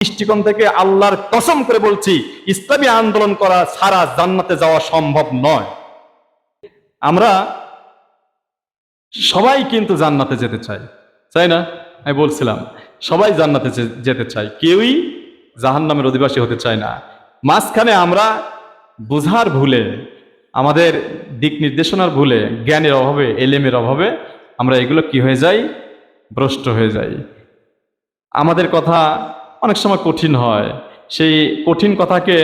দৃষ্টিকোণ থেকে আল্লাহর কসম করে বলছি, ইসলামী আন্দোলন করা ছাড়া জান্নাতে যাওয়া সম্ভব নয়। আমরা সবাই কিন্তু জান্নাতে যেতে চাই, তাই না? আমি বলছিলাম সবাই জান্নাতে যেতে চাই, কেউই জাহান্নামের অধিবাসী হতে চায় না। মাঝখানে আমরা বুঝার ভুলে, আমাদের দিক নির্দেশনার ভুলে, জ্ঞানের অভাবে, এলেমের অভাবে আমরা এগুলো কি হয়ে যাই, ভ্রষ্ট হয়ে যাই। আমাদের কথা অনেক সময় কঠিন হয়, সেই কঠিন কথাকে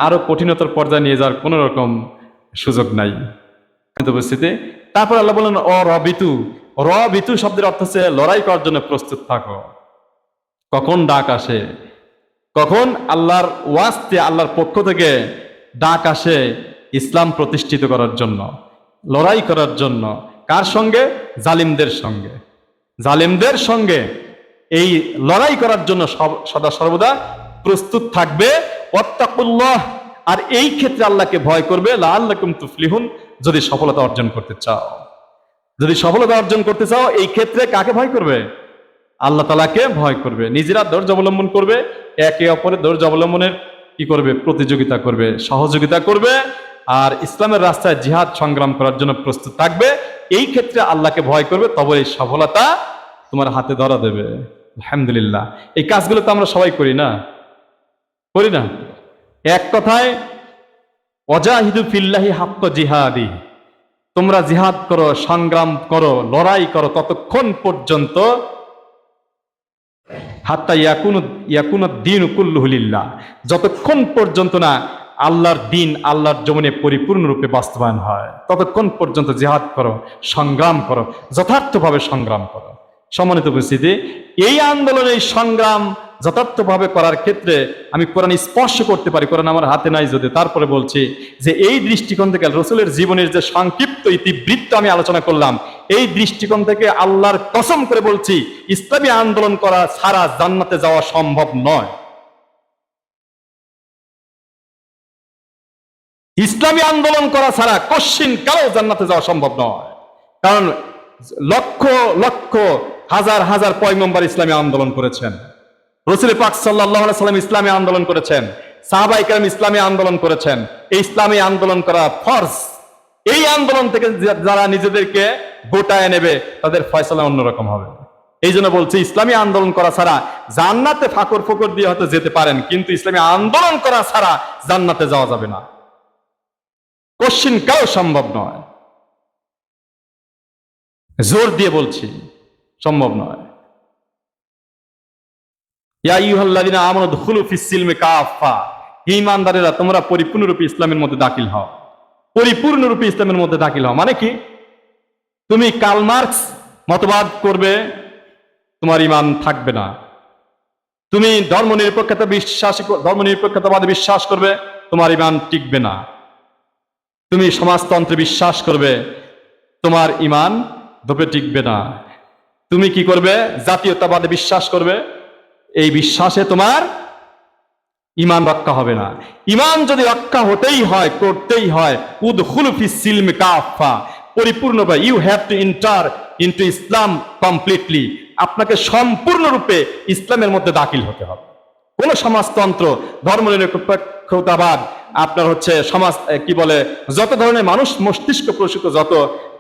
আরো কঠিনতর পর্যায়ে নিয়ে যাওয়ার কোনো রকম সুযোগ নাই উপস্থিতি। তারপর আল্লাহ বলেন রবিতু শব্দের অর্থ হচ্ছে লড়াই করার জন্য প্রস্তুত থাকো। কখন ডাক আসে, কখন আল্লাহর ওয়াস্তে, আল্লাহর পক্ষ থেকে ডাক আসে ইসলাম প্রতিষ্ঠিত করার জন্য, লড়াই করার জন্য। কার সঙ্গে? জালিমদের সঙ্গে। জালিমদের সঙ্গে এই লড়াই করার জন্য সদা সর্বদা প্রস্তুত থাকবে। ওয়াত্তাকুল্লাহ, আর এই ক্ষেত্রে আল্লাহকে ভয় করবে। লাআল্লাকুম তুফলিহুন, যদি সফলতা অর্জন করতে চাও। যদি সফলতা অর্জন করতে চাও, এই ক্ষেত্রে কাকে ভয় করবে? আল্লাহ তাআলাকে ভয় করবে। নিজেরা ধৈর্য অবলম্বন করবে, একে অপরের ধৈর্য অবলম্বনের কি করবে? প্রতিযোগিতা করবে, সহযোগিতা করবে, আর ইসলামের রাস্তায় জিহাদ সংগ্রাম করার জন্য প্রস্তুত থাকবে। এই ক্ষেত্রে আল্লাহকে ভয় করবে, তবে এই সফলতা তোমার হাতে ধরা দেবে। আলহামদুলিল্লাহ, এই কাজগুলো তো আমরা সবাই করি না? করি না? এক কথায় ওয়াজাহিদু ফিল্লাহি হাক্কা জিহাদি, তোমরা জিহাদ করো, সংগ্রাম করো, লড়াই করো ততক্ষণ পর্যন্ত হাত্তা ইয়াকুনুদ দীনু কুল্লুহু লিল্লাহ, যতক্ষণ পর্যন্ত না আল্লাহর দ্বীন আল্লাহর জমিনে পরিপূর্ণরূপে বাস্তবায়ন হয়, ততক্ষণ পর্যন্ত জিহাদ করো, সংগ্রাম করো, যথার্থভাবে সংগ্রাম করো। সম্মানিত উপস্থিতি, এই আন্দোলন, এই সংগ্রাম যথার্থভাবে করার ক্ষেত্রে আমি কোরআন স্পর্শ করতে পারি, কোরআন আমার হাতে নাই যদি, তারপরে বলছি যে এই দৃষ্টিকোণ থেকে রাসূলের জীবনের যে সংক্ষিপ্ত ইতিবৃত্ত আমি আলোচনা করলাম, এই দৃষ্টিকোণ থেকে আল্লাহর কসম করে বলছি, ইসলামী আন্দোলন করা ছাড়া জান্নাতে যাওয়া সম্ভব নয়। ইসলামী আন্দোলন করা ছাড়া কশ্চিন কারো জান্নাতে যাওয়া সম্ভব নয়। কারণ লক্ষ লক্ষ হাজার হাজার পয়গম্বর ইসলামী আন্দোলন করেছেন, রাসূল পাক সাল্লাল্লাহু আলাইহি সাল্লাম ইসলামী আন্দোলন করেছেন, সাহাবায়ে কেরাম ইসলামী আন্দোলন করেছেন। এই ইসলামী আন্দোলন করা ফরজ। এই আন্দোলন থেকে যারা নিজেদেরকে গোটায় নেবে, তাদের ফয়সালা অন্যরকম হবে। এই জন্য বলছি, ইসলামী আন্দোলন করা ছাড়া জান্নাতে ফাকর ফকর দিয়ে হয়তো যেতে পারেন, কিন্তু ইসলামী আন্দোলন করা ছাড়া জান্নাতে যাওয়া যাবে না, কশ্চিন কারো সম্ভব নয়। জোর দিয়ে বলছি, সম্ভব নয়। ইয়া আইয়ুহাল্লাযীনা আমানু দুখুলু ফিস সিলমি কাফা, হে ঈমানদারেরা, তোমরা পরিপূর্ণরূপে ইসলামের মধ্যে দাখিল হও। পরিপূর্ণরূপে ইসলামের মধ্যে দাখিল হও মানে কি? তুমি কার্ল মার্কস মতবাদ করবে, তোমার ঈমান থাকবে না। তুমি ধর্মনিরপেক্ষতাবাদে বিশ্বাস করবে, তোমার ঈমান টিকবে না। তুমি সমাজতন্ত্রে বিশ্বাস করবে, তোমার ঈমান ধোপে টিকবে না। তুমি কি করবে? জাতীয়তাবাদে বিশ্বাস করবে, এই বিশ্বাসে তোমার ঈমান রক্ষা হবে না। ঈমান যদি রক্ষা হতেই হয়, করতেই হয়, উদখুলু ফিস সিলমি কাফা, পরিপূর্ণভাবে, you have to enter into Islam completely. আপনাকে সম্পূর্ণরূপে ইসলামের মধ্যে দাখিল হতে হবে। কোন সমাজতন্ত্র, ধর্মনিরপেক্ষতাবাদ, আপনার সমাজ কি বলে, যত ধরনের মানুষ মস্তিষ্ক প্রসূত যত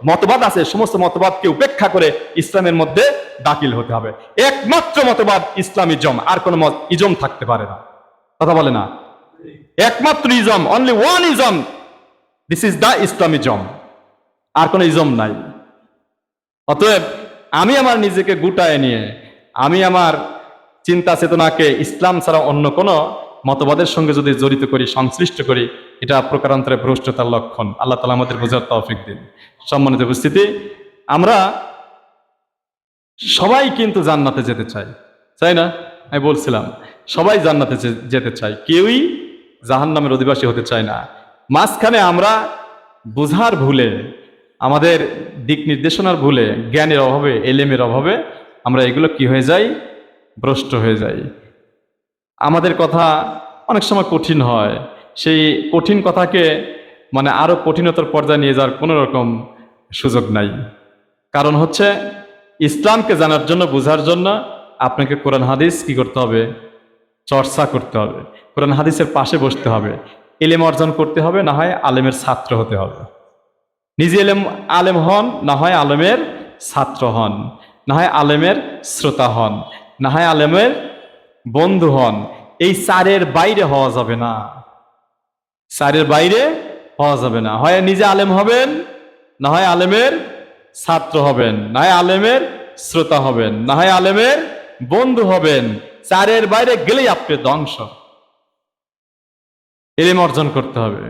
মতবাদ আছে, সমস্ত মতবাদকে উপেক্ষা করে ইসলামের মধ্যে দাখিল হতে হবে। একমাত্র মতবাদ ইসলামিজম, আর কোন ইজম থাকতে পারে না। কথা বলে না? একমাত্র ism, only one ism, this is the Islamism, আর কোন ইজম নাই। অতএব আমি আমার নিজেকে গুটায় নিয়ে, আমি আমার চিন্তা চেতনাকে ইসলাম ছাড়া অন্য কোন মতবাদের সঙ্গে যদি জড়িত করি, সংশ্লিষ্ট করি, এটা প্রকারান্তরে ভ্রষ্টতার লক্ষণ। আল্লাহ তাআলা আমাদের বোঝার তৌফিক দিন। সম্মানিত উপস্থিতি, আমরা সবাই কিন্তু জান্নাতে যেতে চাই, তাই না? আমি বলছিলাম সবাই জান্নাতে যেতে চাই, কেউই জাহান্নামের অধিবাসী হতে চায় না। মাঝখানে আমরা বুঝার ভুলে, আমাদের দিক নির্দেশনার ভুলে, জ্ঞানের অভাবে, এলেমের অভাবে আমরা এগুলো কি হয়ে যাই, ভ্রষ্ট হয়ে যাই। আমাদের কথা অনেক সময় কঠিন হয়, সেই কঠিন কথাকে আরো কঠিনতর পর্যায়ে নিয়ে যাওয়ার কোনো রকম সুযোগ নাই। কারণ ইসলামকে জানার জন্য, বুঝার জন্য আপনাকে কোরআন হাদিস কি করতে হবে? চর্চা করতে হবে, কোরআন হাদিসের পাশে বসতে হবে, ইলম অর্জন করতে হবে, না হয় আলেমের ছাত্র হতে হবে। নিজে আলেম হন, না হয় আলেমের ছাত্র হন, না হয় আলেমের শ্রোতা হন, না হয় আলেমের বন্ধু হন। এই চারের বাইরে হওয়া যাবে না, চারের বাইরে হওয়া যাবে না। হয় নিজে আলেম হবেন, না হয় আলেমের ছাত্র হবেন, না হয় আলেমের শ্রোতা হবেন, না হয় আলেমের বন্ধু হবেন। চারের বাইরে গেলেই আপনি ধ্বংস। ইলম অর্জন করতে হবে।